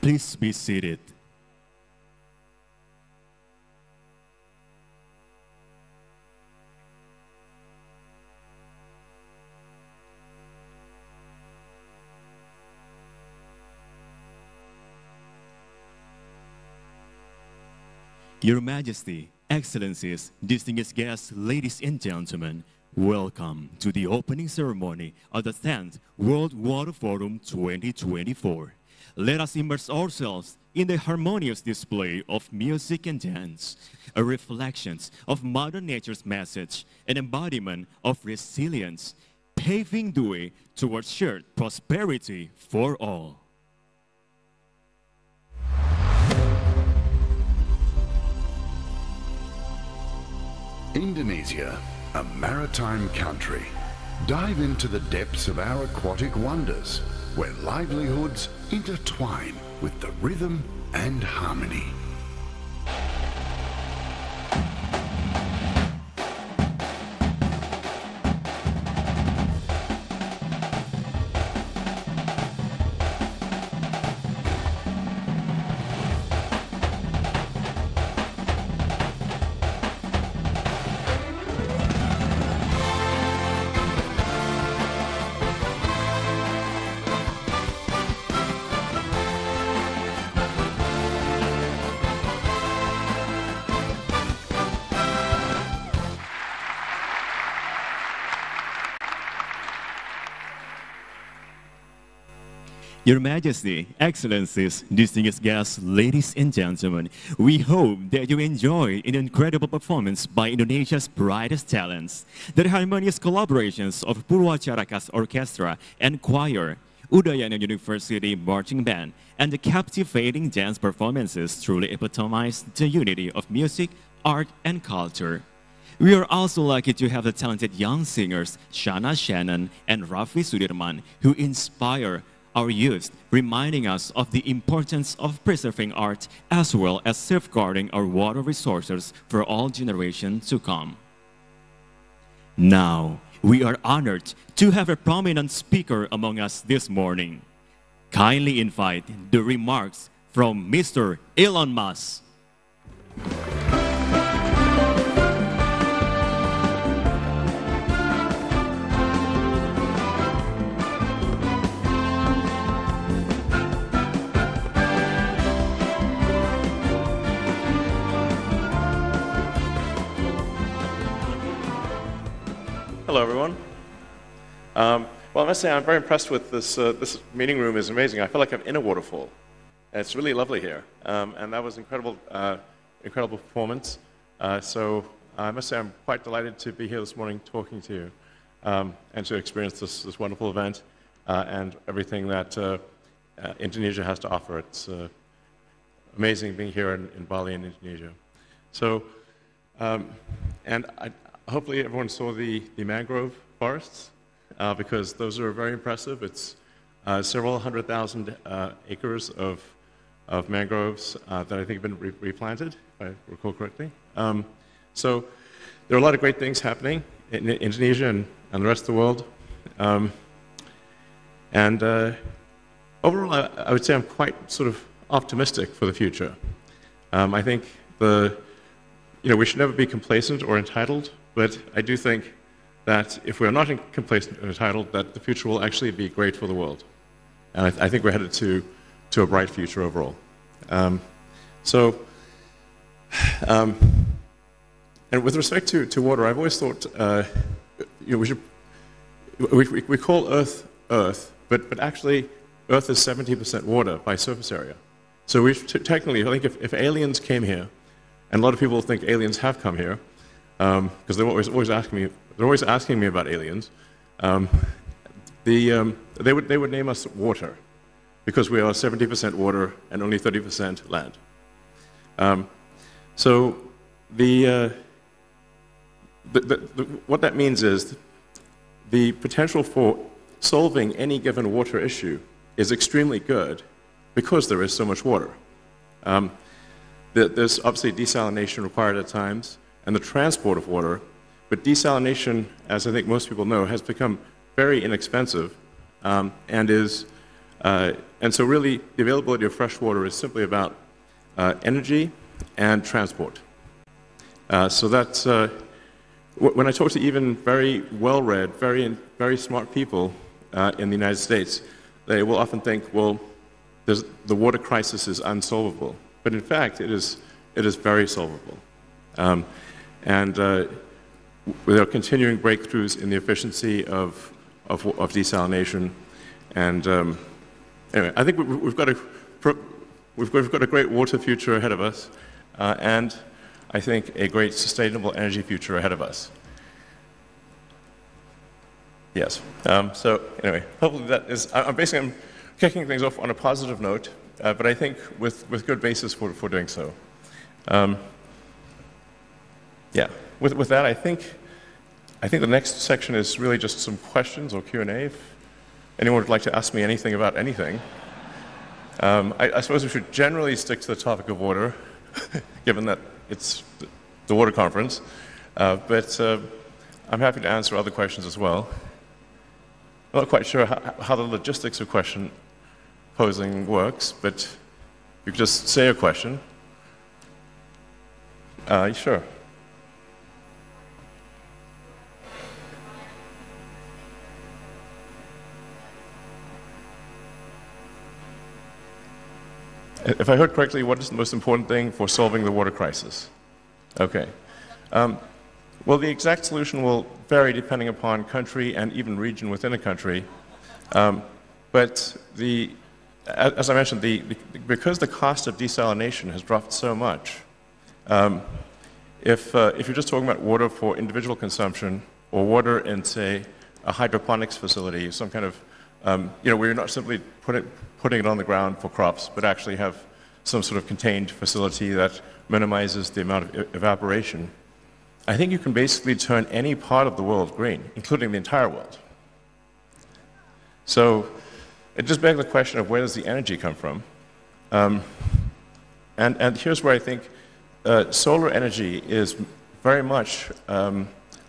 Please be seated. Your Majesty, Excellencies, distinguished guests, ladies and gentlemen, welcome to the opening ceremony of the 10th World Water Forum 2024. Let us immerse ourselves in the harmonious display of music and dance, a reflection of Mother Nature's message, an embodiment of resilience, paving the way towards shared prosperity for all. Indonesia, a maritime country. Dive into the depths of our aquatic wonders, where livelihoods intertwine with the rhythm and harmony. Your Majesty, Excellencies, distinguished guests, ladies and gentlemen, we hope that you enjoy an incredible performance by Indonesia's brightest talents, the harmonious collaborations of Purwacaraka's Orchestra and Choir, Udayana University Marching Band, and the captivating dance performances truly epitomize the unity of music, art, and culture. We are also lucky to have the talented young singers Shana Shannon and Raffi Sudirman, who inspire our youth, reminding us of the importance of preserving art as well as safeguarding our water resources for all generations to come. Now, we are honored to have a prominent speaker among us this morning. Kindly invite the remarks from Mr. Elon Musk. Hello, everyone. Well, I must say I'm very impressed with this. This meeting room is amazing. I feel like I'm in a waterfall. It's really lovely here, and that was incredible, incredible performance. So I must say I'm quite delighted to be here this morning talking to you and to experience this wonderful event and everything that Indonesia has to offer. It's amazing being here in Bali in Indonesia. So, hopefully everyone saw the mangrove forests, because those are very impressive. It's several 100,000 acres of mangroves that I think have been replanted, if I recall correctly. So there are a lot of great things happening in Indonesia and the rest of the world. Overall, I would say I'm quite sort of optimistic for the future. I think we should never be complacent or entitled. But I do think that if we're not complacent and entitled, that the future will actually be great for the world. And I think we're headed to a bright future overall. And with respect to water, I've always thought we call Earth Earth, but actually Earth is 70% water by surface area. So technically, I think if aliens came here, and a lot of people think aliens have come here, because they're always asking me about aliens. They would name us water, because we are 70% water and only 30% land. What that means is the potential for solving any given water issue is extremely good because there is so much water. There's obviously desalination required at times, and the transport of water, but desalination, as I think most people know, has become very inexpensive and is And so really, the availability of fresh water is simply about energy and transport. So that's, when I talk to even very well-read, very smart people in the United States, they will often think, well, the water crisis is unsolvable. But in fact, it is very solvable. And there are continuing breakthroughs in the efficiency of desalination. And anyway, I think we've got a great water future ahead of us, and I think a great sustainable energy future ahead of us. Yes. So anyway, hopefully that is. I'm kicking things off on a positive note, but I think with good basis for doing so. Yeah. With that, I think the next section is really just some questions or Q&A. If anyone would like to ask me anything about anything, I suppose we should generally stick to the topic of water, given that it's the water conference. But I'm happy to answer other questions as well. I'm not quite sure how the logistics of question posing works, but you could just say a question. Sure. If I heard correctly, what is the most important thing for solving the water crisis? Okay. Well, the exact solution will vary depending upon country and even region within a country. But as I mentioned, because the cost of desalination has dropped so much, if you're just talking about water for individual consumption or water in, say, a hydroponics facility, some kind of, where you're not simply putting it on the ground for crops, but actually have some sort of contained facility that minimizes the amount of evaporation, I think you can basically turn any part of the world green, including the entire world. So it just begs the question of where does the energy come from? And here's where I think solar energy is very much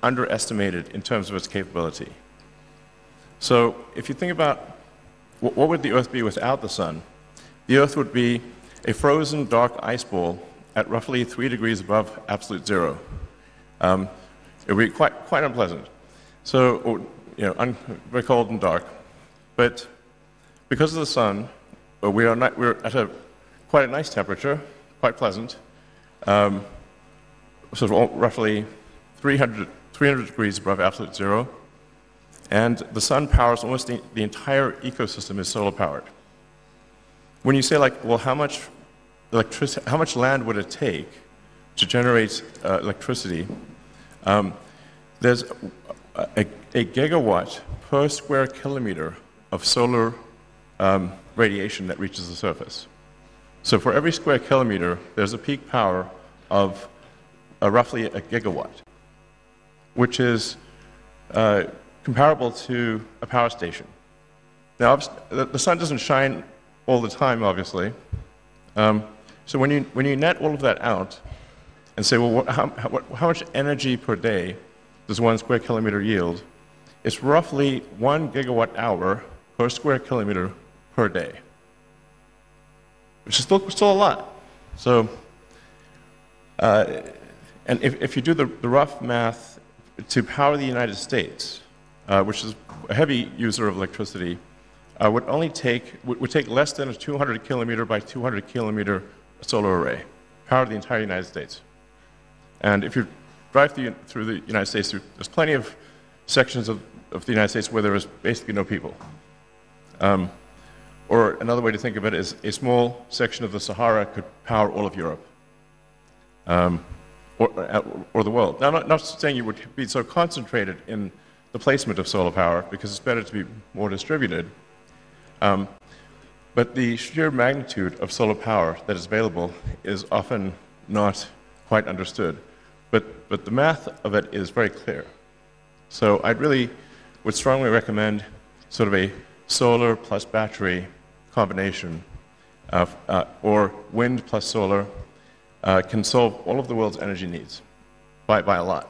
underestimated in terms of its capability. So if you think about what would the Earth be without the sun? The Earth would be a frozen dark ice ball at roughly 3 degrees above absolute zero. It would be quite unpleasant. So, very cold and dark. But because of the sun, we're at quite a nice temperature, quite pleasant. So roughly 300 degrees above absolute zero. And the sun powers almost the entire ecosystem is solar powered. When you say, like, well, how much land would it take to generate electricity? There's a gigawatt per square kilometer of solar radiation that reaches the surface. So for every square kilometer, there's a peak power of roughly a gigawatt, which is comparable to a power station. Now, the sun doesn't shine all the time, obviously. So when you net all of that out and say, well, how much energy per day does 1 square kilometer yield? It's roughly 1 gigawatt hour per square kilometer per day, which is still a lot. So, and if you do the rough math to power the United States, which is a heavy user of electricity, would take less than a 200 kilometer by 200 kilometer solar array, power the entire United States. And if you drive through the United States, there's plenty of sections of the United States where there is basically no people. Or another way to think of it is a small section of the Sahara could power all of Europe, or the world. Now, I'm not saying you would be so concentrated in the placement of solar power, because it's better to be more distributed. But the sheer magnitude of solar power that is available is often not quite understood. But the math of it is very clear. So I really would strongly recommend sort of a solar plus battery combination, or wind plus solar, can solve all of the world's energy needs by a lot.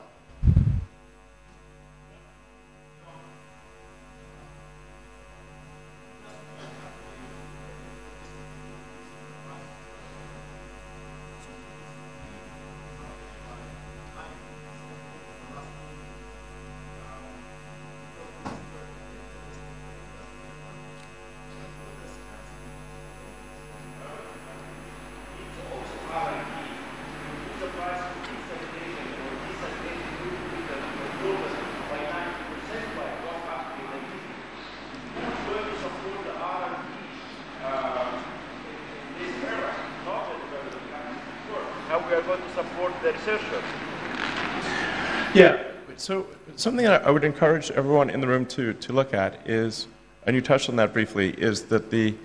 Yeah, so something that I would encourage everyone in the room to look at is, and you touched on that briefly, is that the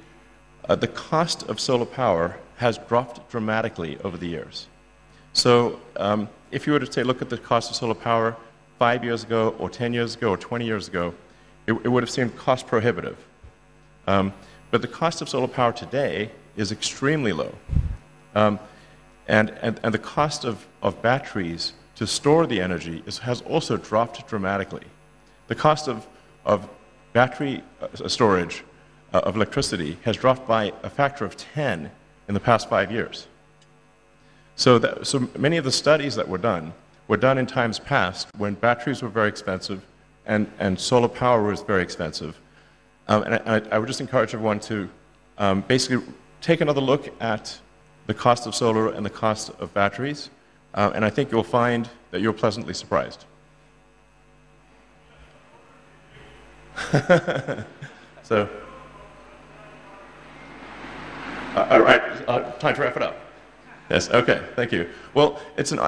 cost of solar power has dropped dramatically over the years. So if you were to say, look at the cost of solar power 5 years ago, or 10 years ago, or 20 years ago, it would have seemed cost prohibitive. But the cost of solar power today is extremely low. And the cost of batteries to store the energy has also dropped dramatically. The cost of battery storage of electricity has dropped by a factor of 10 in the past 5 years. So many of the studies that were done in times past when batteries were very expensive and solar power was very expensive. And I would just encourage everyone to basically take another look at the cost of solar and the cost of batteries, and I think you'll find that you're pleasantly surprised. So, all right, time to wrap it up. Yes, okay, thank you. Well, it's an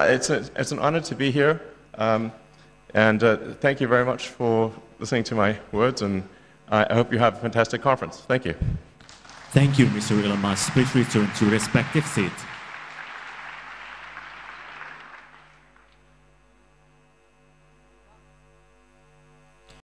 honor to be here, and thank you very much for listening to my words, and I hope you have a fantastic conference. Thank you. Thank you, Mr. Elon Musk. Please return to your respective seat.